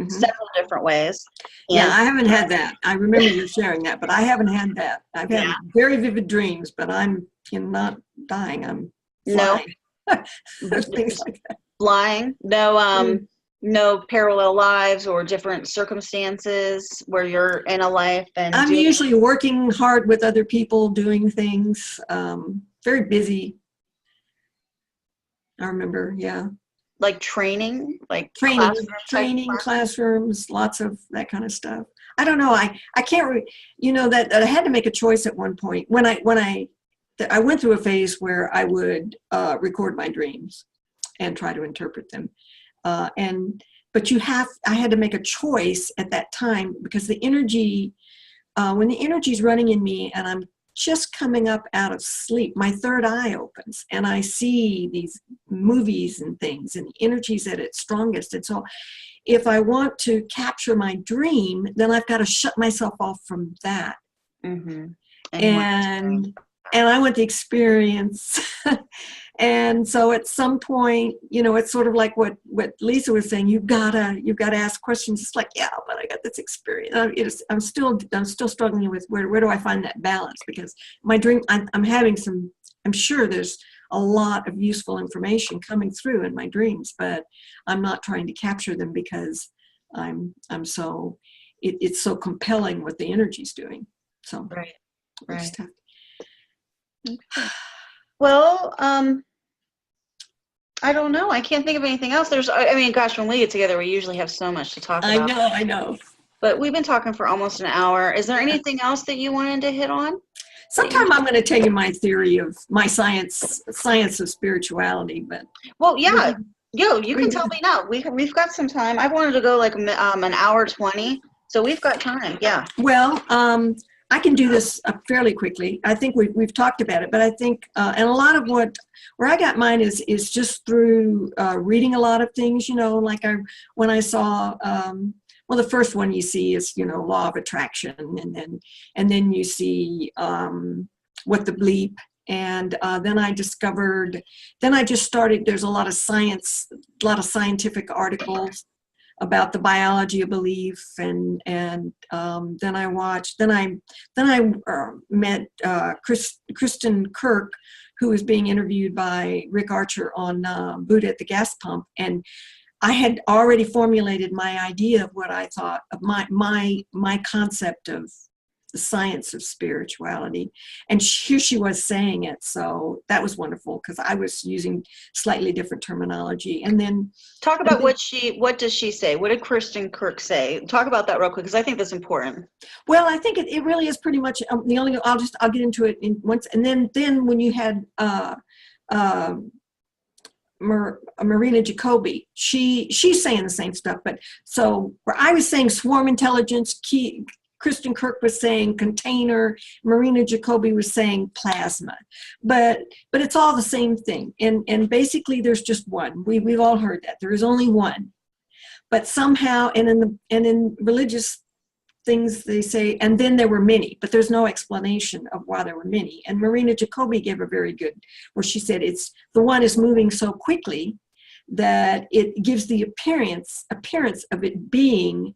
several different ways. Yeah, I haven't had that. I remember you sharing that, but I haven't had that. I've had very vivid dreams, but I'm not dying. I'm flying. There's things like that. Flying. No, no parallel lives or different circumstances where you're in a life. And I'm usually working hard with other people, doing things. Very busy. I remember, like training, classrooms, lots of that kind of stuff. I don't know. I can't. That I had to make a choice at one point when I went through a phase where I would record my dreams and try to interpret them, but I had to make a choice at that time because the energy, when the energy is running in me and I'm just coming up out of sleep, my third eye opens and I see these movies and things and the energy's at its strongest. And so if I want to capture my dream, then I've got to shut myself off from that. Mm-hmm. And I want the experience. And so at some point, it's sort of like what Lisa was saying, you've got to ask questions. It's like, yeah, but I got this experience. I'm still struggling with where do I find that balance? Because my dream, I'm sure there's a lot of useful information coming through in my dreams, but I'm not trying to capture them because it's so compelling what the energy's doing. So right. Okay. Well, I don't know. I can't think of anything else. Gosh, when we get together, we usually have so much to talk about. I know. But we've been talking for almost an hour. Is there anything else that you wanted to hit on? Sometime I'm going to tell you my theory of my science of spirituality. But well, yeah, you can tell me now. We've got some time. I wanted to go like an hour 20, so we've got time. Yeah. Well, I can do this fairly quickly. I think we've talked about it, but I think and a lot of where I got mine is just through reading a lot of things. When I saw. Well, the first one you see is, law of attraction, and then you see what the bleep, and then I just started. There's a lot of scientific articles about the biology of belief, and then I met Kristen Kirk, who was being interviewed by Rick Archer on Buddha at the Gas Pump, and I had already formulated my idea of what I thought of my concept of the science of spirituality. And here she was saying it. So that was wonderful because I was using slightly different terminology. And then talk about what does she say? What did Kristen Kirk say? Talk about that real quick because I think that's important. Well, I think it really is pretty much the only, I'll get into it in once. And then when you had Marina Jacobi, she's saying the same stuff, but so where I was saying swarm intelligence, Kristen Kirk was saying container, Marina Jacobi was saying plasma, but it's all the same thing. And basically there's just one. We've all heard that there is only one, but somehow, and in religious things they say, and then there were many, but there's no explanation of why there were many. And Marina Jacobi gave a very good, where she said it's the one is moving so quickly that it gives the appearance of it being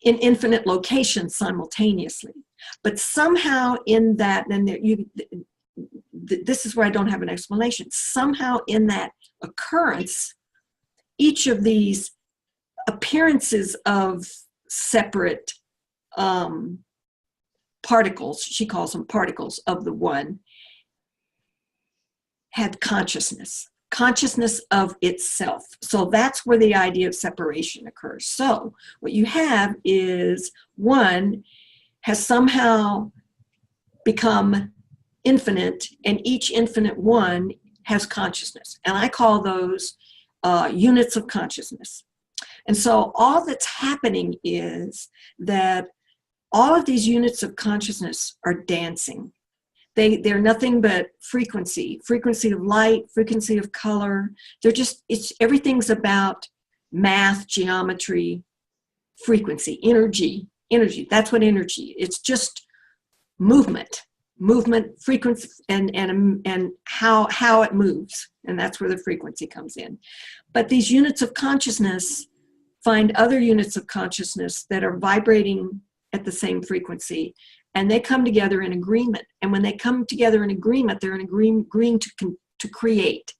in infinite locations simultaneously. But somehow in that, and this is where I don't have an explanation, somehow in that occurrence, each of these appearances of separate particles, she calls them particles of the one, had consciousness of itself. So that's where the idea of separation occurs. So what you have is one has somehow become infinite, and each infinite one has consciousness. And I call those units of consciousness. And so all that's happening is that all of these units of consciousness are dancing. They're nothing but frequency of light, frequency of color. Everything's about math, geometry, frequency, energy. That's what energy. It's just movement, frequency, and how it moves. And that's where the frequency comes in. But these units of consciousness find other units of consciousness that are vibrating at the same frequency, and they come together in agreement. And when they come together in agreement, they're in agreeing to create.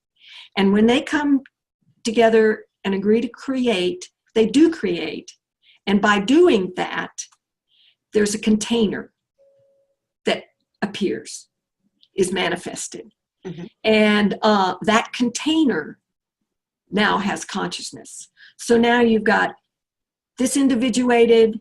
And when they come together and agree to create, they do create. And by doing that, there's a container that appears, is manifested. Mm-hmm. And that container now has consciousness. So now you've got this individuated,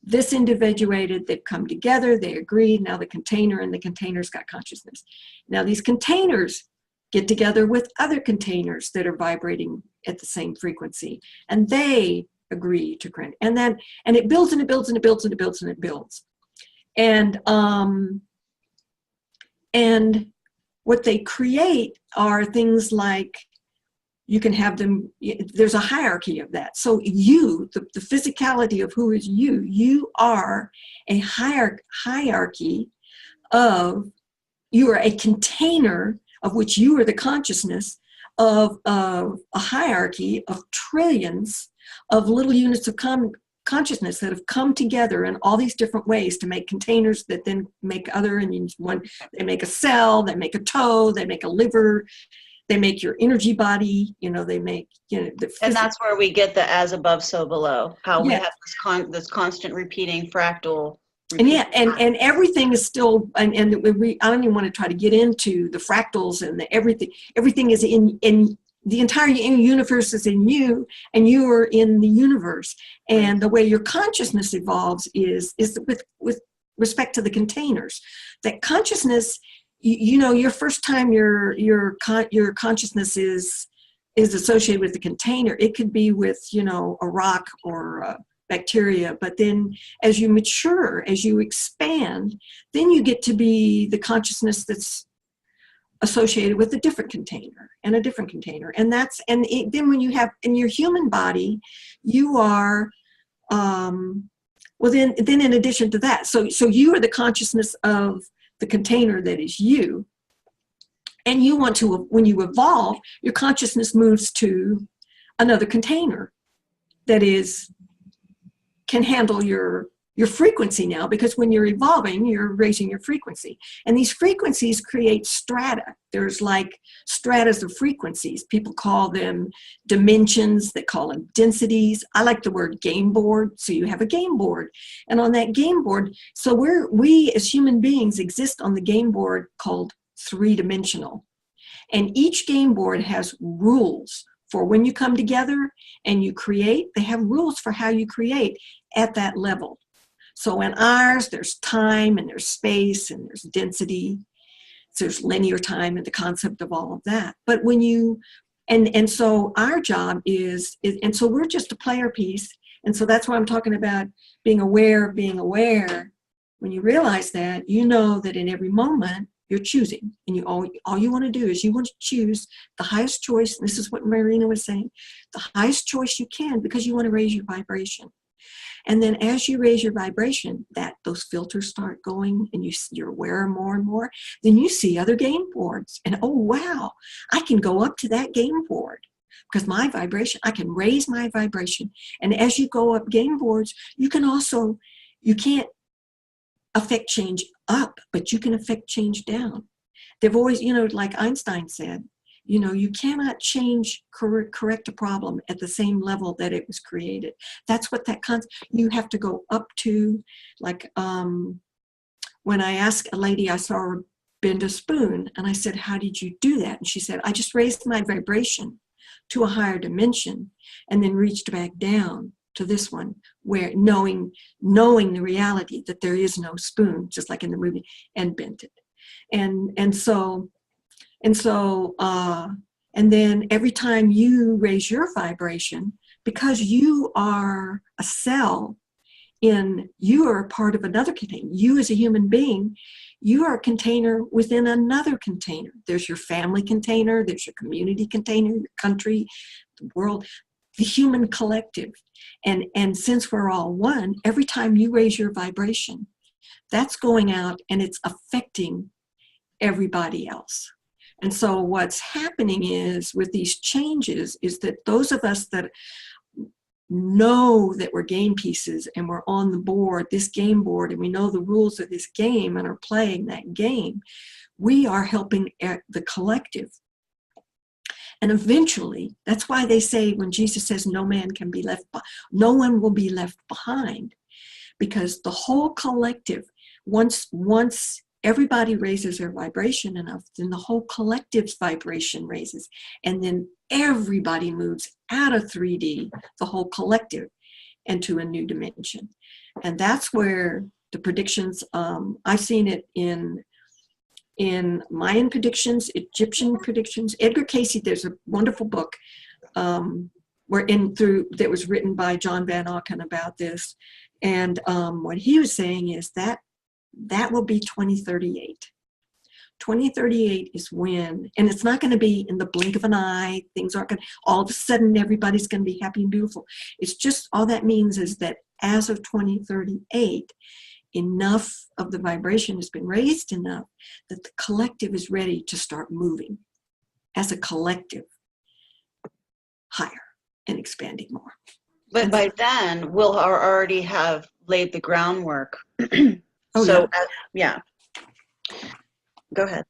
they've come together, they agreed, now the container, and the container's got consciousness. Now these containers get together with other containers that are vibrating at the same frequency, and they agree to create. And it builds and it builds and it builds and it builds and it builds. And what they create are things like, you can have them, there's a hierarchy of that. So you, the physicality of who is you are a hierarchy of, you are a container of which you are the consciousness of a hierarchy of trillions of little units of consciousness that have come together in all these different ways to make containers that then make other, and one, they make a cell, they make a toe, they make a liver, they make your energy body, they make, and that's where we get the as above, so below, how we have this constant repeating fractal. And and everything is still, and I don't even want to try to get into the fractals and everything is in the entire universe is in you, and you are in the universe. And the way your consciousness evolves is with respect to the containers. That consciousness, your first time your consciousness is associated with the container. It could be with, a rock or bacteria, but then as you mature, as you expand, then you get to be the consciousness that's associated with a different container and a different container. And then when you have in your human body, you are, then in addition to that, so you are the consciousness of the container that is you, and you want to, when you evolve, your consciousness moves to another container that can handle your your frequency now, because when you're evolving, you're raising your frequency. And these frequencies create strata. There's like stratas of frequencies. People call them dimensions, they call them densities. I like the word game board. So you have a game board. And on that game board, so we as human beings exist on the game board called three-dimensional. And each game board has rules for when you come together and you create. They have rules for how you create at that level. So in ours, there's time and there's space and there's density. So there's linear time and the concept of all of that. But when you, and so our job is, and so we're just a player piece. And so that's why I'm talking about being aware of being aware. When you realize that, you know that in every moment you're choosing, and all you want to do is you want to choose the highest choice. And this is what Marina was saying, the highest choice you can, because you want to raise your vibration. And then as you raise your vibration, those filters start going and you're aware more and more. Then you see other game boards and, oh, wow, I can go up to that game board because my vibration, I can raise my vibration. And as you go up game boards, you can't affect change up, but you can affect change down. They've always, like Einstein said, you cannot correct a problem at the same level that it was created. That's what you have to go up to, like when I asked a lady, I saw her bend a spoon, and I said, how did you do that? And she said, I just raised my vibration to a higher dimension and then reached back down to this one, where knowing the reality that there is no spoon, just like in the movie, and bent it. And then every time you raise your vibration, because you are a cell you are a part of another container. You as a human being, you are a container within another container. There's your family container, there's your community container, your country, the world, the human collective. And since we're all one, every time you raise your vibration, that's going out and it's affecting everybody else. And so what's happening is with these changes is that those of us that know that we're game pieces and we're on the board, this game board, and we know the rules of this game and are playing that game, we are helping the collective. And eventually, that's why they say when Jesus says no man can be left, no one will be left behind, because the whole collective, once everybody raises their vibration enough, then the whole collective's vibration raises. And then everybody moves out of 3D, the whole collective, into a new dimension. And that's where the predictions, I've seen it in Mayan predictions, Egyptian predictions. Edgar Cayce, there's a wonderful book that was written by John Van Auken about this. And what he was saying is that will be 2038. 2038 is when, and it's not going to be in the blink of an eye, things aren't going to, all of a sudden everybody's going to be happy and beautiful. It's just, all that means is that as of 2038, enough of the vibration has been raised enough that the collective is ready to start moving as a collective higher and expanding more. But by then, we'll already have laid the groundwork. Oh, so, yeah. Go ahead.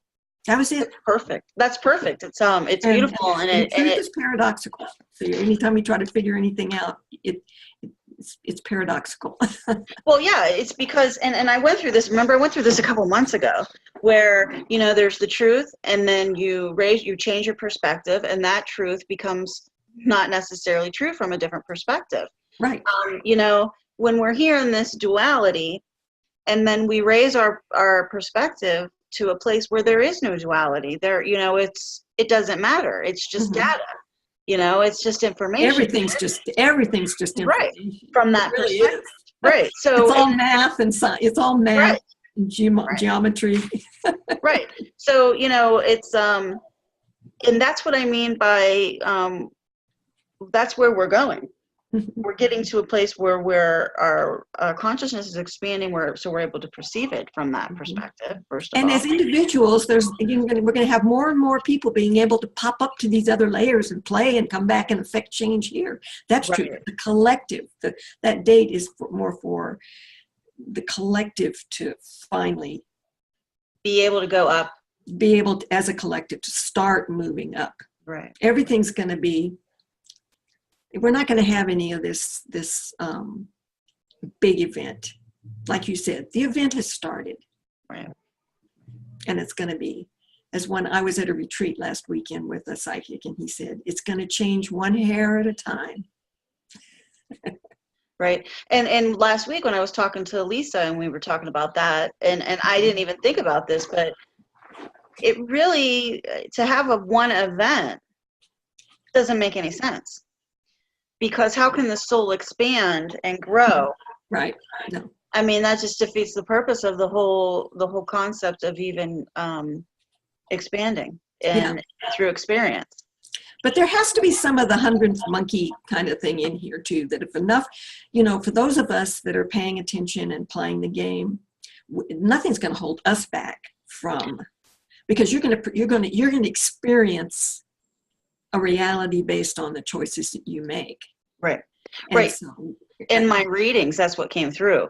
That was it. Perfect. That's perfect. It's beautiful, and truth is paradoxical. So anytime you try to figure anything out, it's paradoxical. Well, yeah, it's because, and I went through this. Remember, I went through this a couple months ago, where there's the truth, and then you change your perspective, and that truth becomes not necessarily true from a different perspective. Right. When we're here in this duality, and then we raise our perspective to a place where there is no duality. There, it doesn't matter. It's just data. It's just information. Everything's just information. Right. From that really perspective. is. Right. So it's all math and science. It's all math, right. And geometry. Right. So, it's and that's what I mean by that's where we're going. We're getting to a place where our consciousness is expanding, so we're able to perceive it from that perspective. First of all, and as individuals, we're going to have more and more people being able to pop up to these other layers and play and come back and affect change here. That's right. True. The collective, that date is more for the collective to finally Be able to go up. be able to, as a collective, to start moving up. Right. Everything's going to be, we're not going to have any of this big event. Like you said, the event has started. Right. And it's going to be, as when I was at a retreat last weekend with a psychic, and he said, it's going to change one hair at a time. Right. And last week when I was talking to Lisa and we were talking about that, and I didn't even think about this, but it really, to have a one event doesn't make any sense. Because how can the soul expand and grow? Right. No. I mean, that just defeats the purpose of the whole concept of even expanding and through experience. But there has to be some of the 100th monkey kind of thing in here too, that if enough, for those of us that are paying attention and playing the game, nothing's going to hold us back from, because you're going to experience a reality based on the choices that you make. Right. And right. So, in my readings, that's what came through.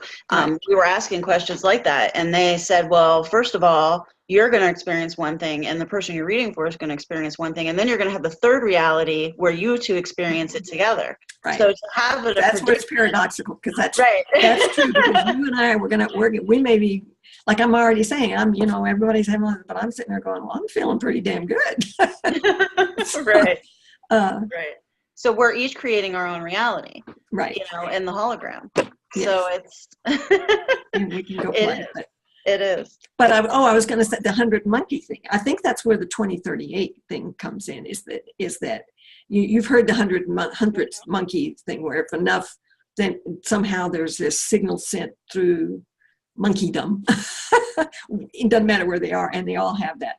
We were asking questions like that, and they said, well, first of all, you're going to experience one thing, and the person you're reading for is going to experience one thing, and then you're going to have the third reality where you two experience it together. Right. So to have it, that's where it's paradoxical, because that's right. That's true. Because you and I, we may be, like I'm already saying, everybody's having, but I'm sitting there going, well, I'm feeling pretty damn good. Right. Right. So we're each creating our own reality. Right. In the hologram. Yes. So it's and we can go play it. It is. But I was going to say the 100 monkey thing. I think that's where the 2038 thing comes in. Is that you've heard the 100th monkey thing, where if enough, then somehow there's this signal sent through monkeydom. It doesn't matter where they are, and they all have that.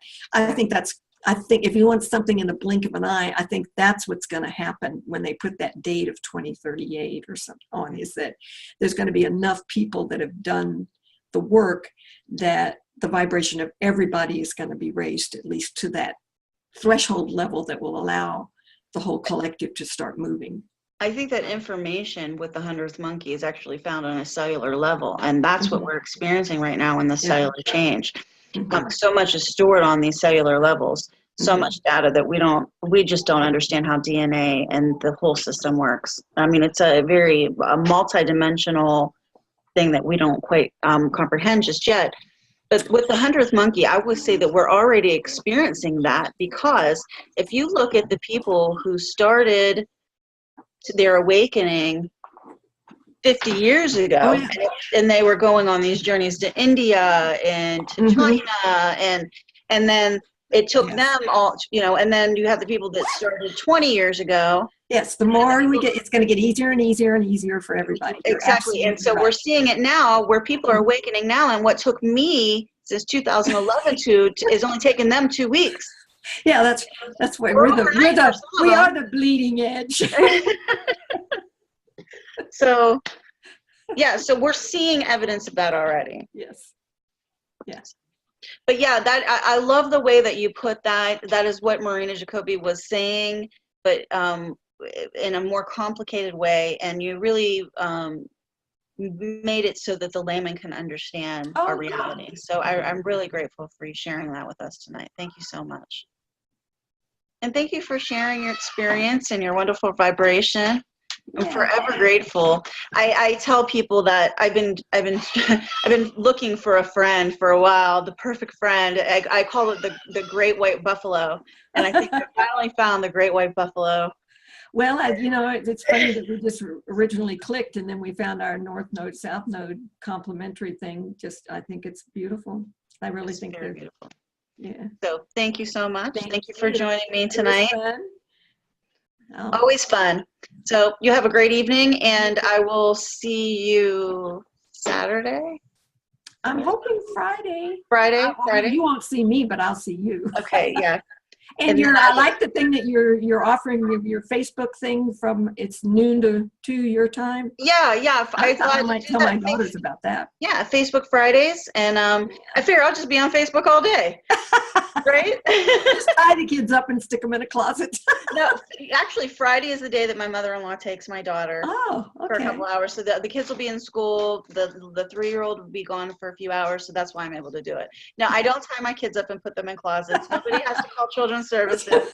I think if you want something in the blink of an eye, I think that's what's going to happen when they put that date of 2038 or something on, is that there's going to be enough people that have done the work that the vibration of everybody is going to be raised at least to that threshold level that will allow the whole collective to start moving. I think that information with the 100th monkey is actually found on a cellular level, and that's what we're experiencing right now in the cellular change. So much is stored on these cellular levels, so much data that we just don't understand how DNA and the whole system works. I mean, it's a very multi-dimensional thing that we don't quite comprehend just yet. But with the 100th monkey, I would say that we're already experiencing that, because if you look at the people who started their awakening 50 years ago, and they were going on these journeys to India and to China, and then it took them all, and then you have the people that started 20 years ago. Yes, the more we get, it's going to get easier and easier and easier for everybody. Exactly. And so we're seeing it now where people are awakening now, and what took me since 2011 is only taking them 2 weeks. Yeah, that's why we are the bleeding edge. So so we're seeing evidence of that already. Yes. But yeah, that I love the way that you put that. That is what Marina Jacobi was saying, but in a more complicated way, and you really made it so that the layman can understand our reality. So I'm really grateful for you sharing that with us tonight. Thank you so much. And thank you for sharing your experience and your wonderful vibration. I'm forever grateful. I tell people that I've been looking for a friend for a while, the perfect friend. I call it the great white buffalo, and I think I finally found the great white buffalo. Well, it's funny that we just originally clicked, and then we found our North Node, South Node complementary thing. I think it's beautiful. I really think they're beautiful. Yeah. So thank you so much. Thank you for joining me tonight. Oh. Always fun. So you have a great evening, and I will see you Saturday. I'm hoping Friday. Friday. You won't see me, but I'll see you. Okay, yeah. And I like the thing that you're offering your Facebook thing from it's noon to 2 your time. Yeah. I thought I might tell my daughters about that. Yeah, Facebook Fridays, and I figure I'll just be on Facebook all day, right? Just tie the kids up and stick them in a closet. No, actually, Friday is the day that my mother-in-law takes my daughter for a couple hours. So the kids will be in school. The 3-year-old will be gone for a few hours, so that's why I'm able to do it. Now, I don't tie my kids up and put them in closets. Nobody has to call children's services.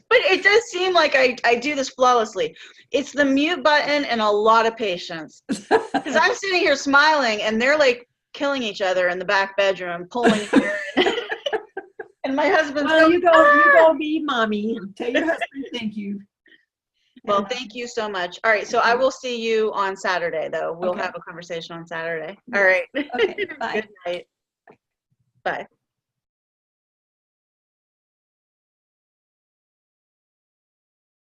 But it does seem like I do this flawlessly. It's the mute button and a lot of patience. Because I'm sitting here smiling, and they're like killing each other in the back bedroom, pulling hair. And my husband's well, you go be mommy and tell your husband thank you. Well, thank you so much. All right, so I will see you on Saturday, though. We'll have a conversation on Saturday. All right. Okay, bye. Good night. Bye.